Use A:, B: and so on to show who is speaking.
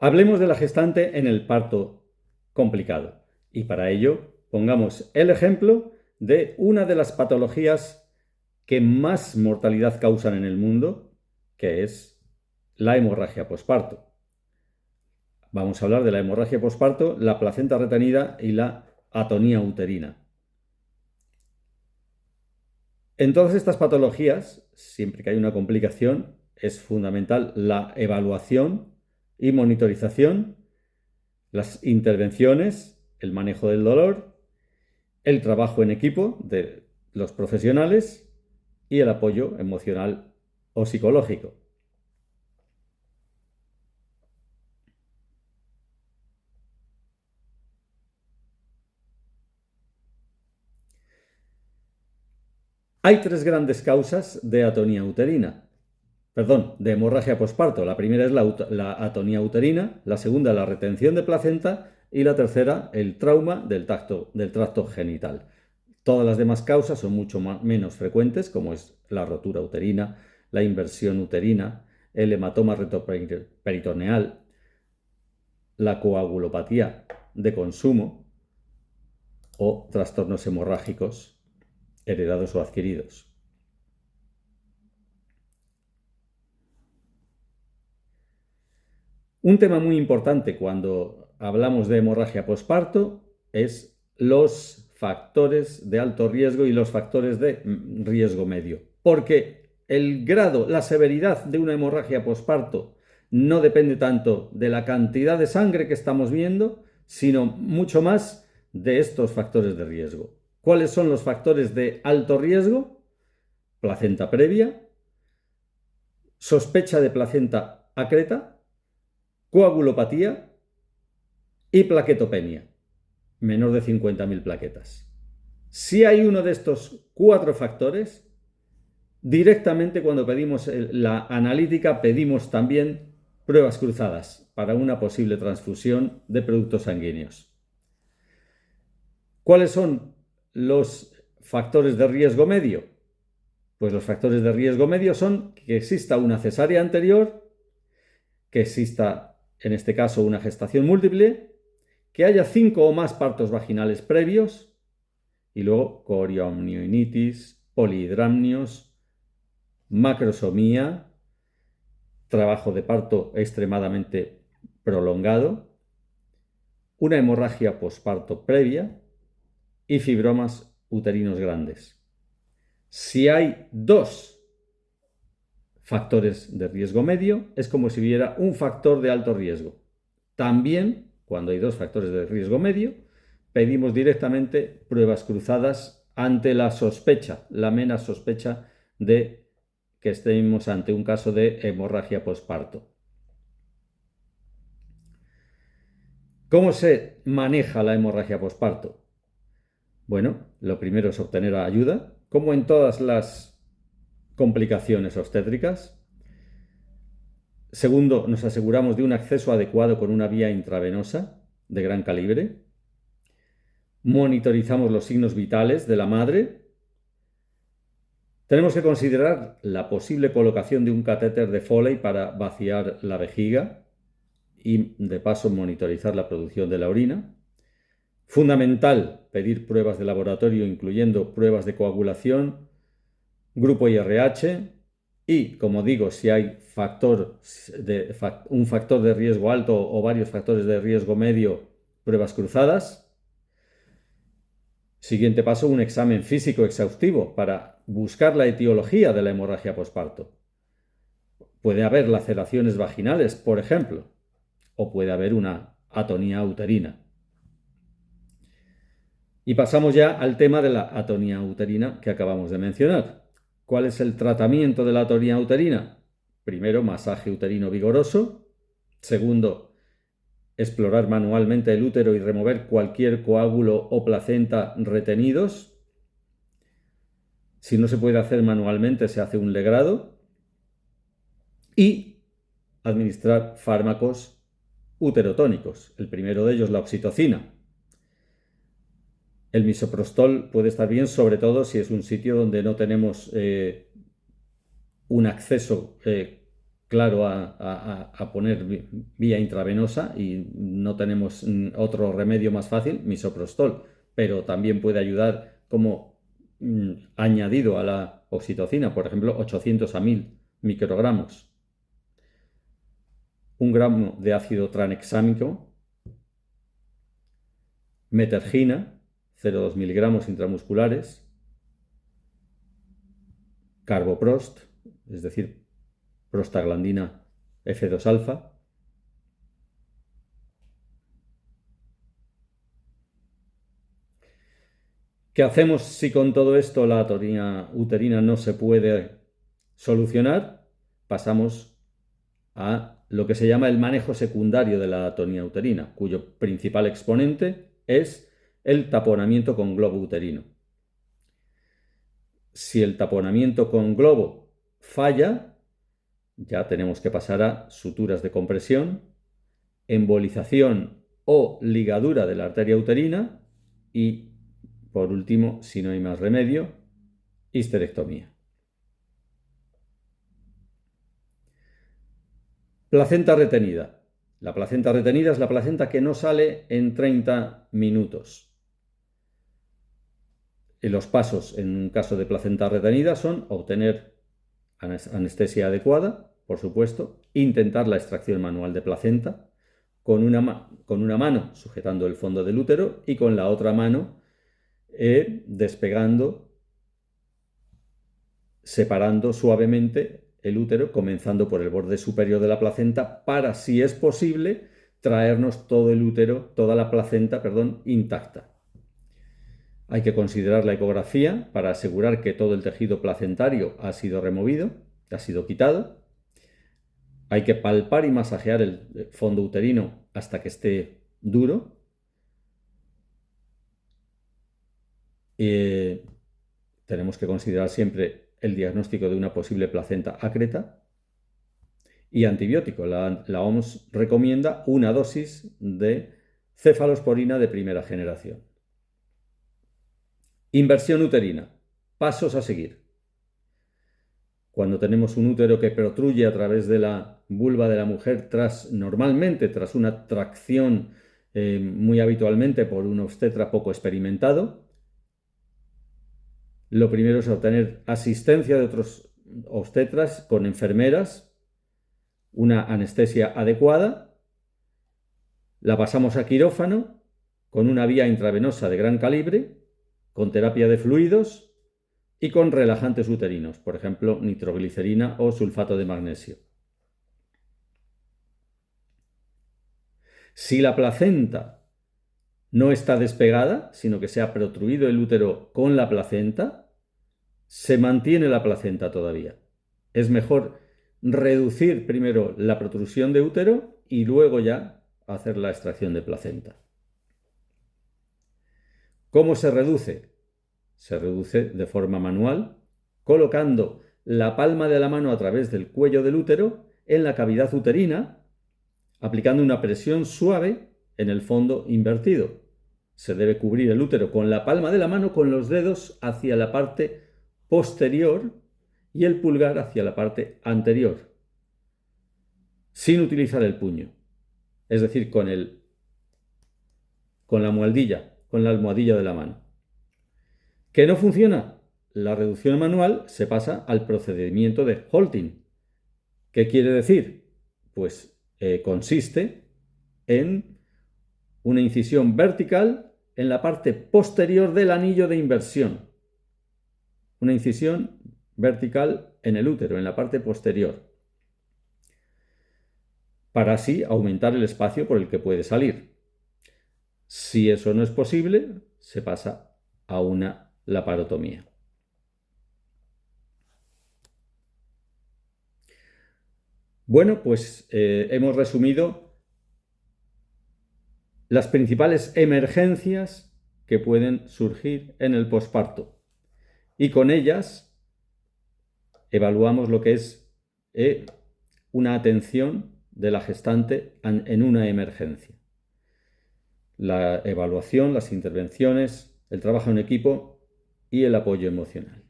A: Hablemos de la gestante en el parto complicado y para ello pongamos el ejemplo de una de las patologías que más mortalidad causan en el mundo, que es la hemorragia posparto. Vamos a hablar de la hemorragia posparto, la placenta retenida y la atonía uterina. En todas estas patologías, siempre que hay una complicación, es fundamental la evaluación y monitorización, las intervenciones, el manejo del dolor, el trabajo en equipo de los profesionales y el apoyo emocional o psicológico. Hay tres grandes causas de atonía uterina. De hemorragia posparto. La primera es la atonía uterina, la segunda la retención de placenta y la tercera el trauma del tracto genital. Todas las demás causas son mucho menos frecuentes, como es la rotura uterina, la inversión uterina, el hematoma retroperitoneal, la coagulopatía de consumo o trastornos hemorrágicos heredados o adquiridos. Un tema muy importante cuando hablamos de hemorragia posparto es los factores de alto riesgo y los factores de riesgo medio. Porque el grado, la severidad de una hemorragia posparto no depende tanto de la cantidad de sangre que estamos viendo, sino mucho más de estos factores de riesgo. ¿Cuáles son los factores de alto riesgo? Placenta previa, sospecha de placenta acreta, coagulopatía y plaquetopenia, menor de 50.000 plaquetas. Si hay uno de estos cuatro factores, directamente cuando pedimos la analítica pedimos también pruebas cruzadas para una posible transfusión de productos sanguíneos. ¿Cuáles son los factores de riesgo medio? Pues los factores de riesgo medio son que exista una cesárea anterior, que exista, en este caso, una gestación múltiple, que haya 5 o más partos vaginales previos y luego coriamnionitis, polihidramnios, macrosomía, trabajo de parto extremadamente prolongado, una hemorragia posparto previa y fibromas uterinos grandes. Si hay 2 factores de riesgo medio, es como si hubiera un factor de alto riesgo. También, cuando hay 2 factores de riesgo medio, pedimos directamente pruebas cruzadas ante la sospecha, la mera sospecha de que estemos ante un caso de hemorragia posparto. ¿Cómo se maneja la hemorragia posparto? Bueno, lo primero es obtener ayuda, como en todas las complicaciones obstétricas. Segundo, nos aseguramos de un acceso adecuado con una vía intravenosa de gran calibre. Monitorizamos los signos vitales de la madre. Tenemos que considerar la posible colocación de un catéter de Foley para vaciar la vejiga y, de paso, monitorizar la producción de la orina. Fundamental pedir pruebas de laboratorio, incluyendo pruebas de coagulación, grupo IRH y, como digo, si hay un factor de riesgo alto o varios factores de riesgo medio, pruebas cruzadas. Siguiente paso, un examen físico exhaustivo para buscar la etiología de la hemorragia posparto. Puede haber laceraciones vaginales, por ejemplo, o puede haber una atonía uterina. Y pasamos ya al tema de la atonía uterina que acabamos de mencionar. ¿Cuál es el tratamiento de la atonía uterina? Primero, masaje uterino vigoroso. Segundo, explorar manualmente el útero y remover cualquier coágulo o placenta retenidos. Si no se puede hacer manualmente, se hace un legrado. Y administrar fármacos uterotónicos. El primero de ellos, la oxitocina. El misoprostol puede estar bien, sobre todo si es un sitio donde no tenemos un acceso claro a poner vía intravenosa y no tenemos otro remedio más fácil, misoprostol, pero también puede ayudar como añadido a la oxitocina, por ejemplo, 800 a 1000 microgramos. 1 gramo de ácido tranexámico, metergina, 0,2 miligramos intramusculares, carboprost, es decir, prostaglandina F2-alfa. ¿Qué hacemos si con todo esto la atonía uterina no se puede solucionar? Pasamos a lo que se llama el manejo secundario de la atonía uterina, cuyo principal exponente es el taponamiento con globo uterino. Si el taponamiento con globo falla, ya tenemos que pasar a suturas de compresión, embolización o ligadura de la arteria uterina y, por último, si no hay más remedio, histerectomía. Placenta retenida. La placenta retenida es la placenta que no sale en 30 minutos. Y los pasos en un caso de placenta retenida son obtener anestesia adecuada, por supuesto, intentar la extracción manual de placenta con una mano sujetando el fondo del útero y con la otra mano despegando, separando suavemente el útero, comenzando por el borde superior de la placenta para, si es posible, traernos todo el útero, toda la placenta, intacta. Hay que considerar la ecografía para asegurar que todo el tejido placentario ha sido removido, ha sido quitado. Hay que palpar y masajear el fondo uterino hasta que esté duro. Tenemos que considerar siempre el diagnóstico de una posible placenta ácreta. Y antibiótico. La OMS recomienda una dosis de cefalosporina de primera generación. Inversión uterina. Pasos a seguir. Cuando tenemos un útero que protruye a través de la vulva de la mujer normalmente tras una tracción muy habitualmente por un obstetra poco experimentado, lo primero es obtener asistencia de otros obstetras con enfermeras, una anestesia adecuada, la pasamos a quirófano con una vía intravenosa de gran calibre, con terapia de fluidos y con relajantes uterinos, por ejemplo, nitroglicerina o sulfato de magnesio. Si la placenta no está despegada, sino que se ha protruido el útero con la placenta, se mantiene la placenta todavía. Es mejor reducir primero la protrusión de útero y luego ya hacer la extracción de placenta. ¿Cómo se reduce? Se reduce de forma manual, colocando la palma de la mano a través del cuello del útero en la cavidad uterina, aplicando una presión suave en el fondo invertido. Se debe cubrir el útero con la palma de la mano, con los dedos hacia la parte posterior y el pulgar hacia la parte anterior, sin utilizar el puño, es decir, con la almohadilla de la mano. ¿Qué no funciona? La reducción manual se pasa al procedimiento de Holting. ¿Qué quiere decir? Pues consiste en una incisión vertical en la parte posterior del anillo de inversión. Una incisión vertical en el útero, en la parte posterior, para así aumentar el espacio por el que puede salir. Si eso no es posible, se pasa a una laparotomía. Bueno, pues hemos resumido las principales emergencias que pueden surgir en el posparto y con ellas evaluamos lo que es una atención de la gestante en una emergencia. La evaluación, las intervenciones, el trabajo en equipo y el apoyo emocional.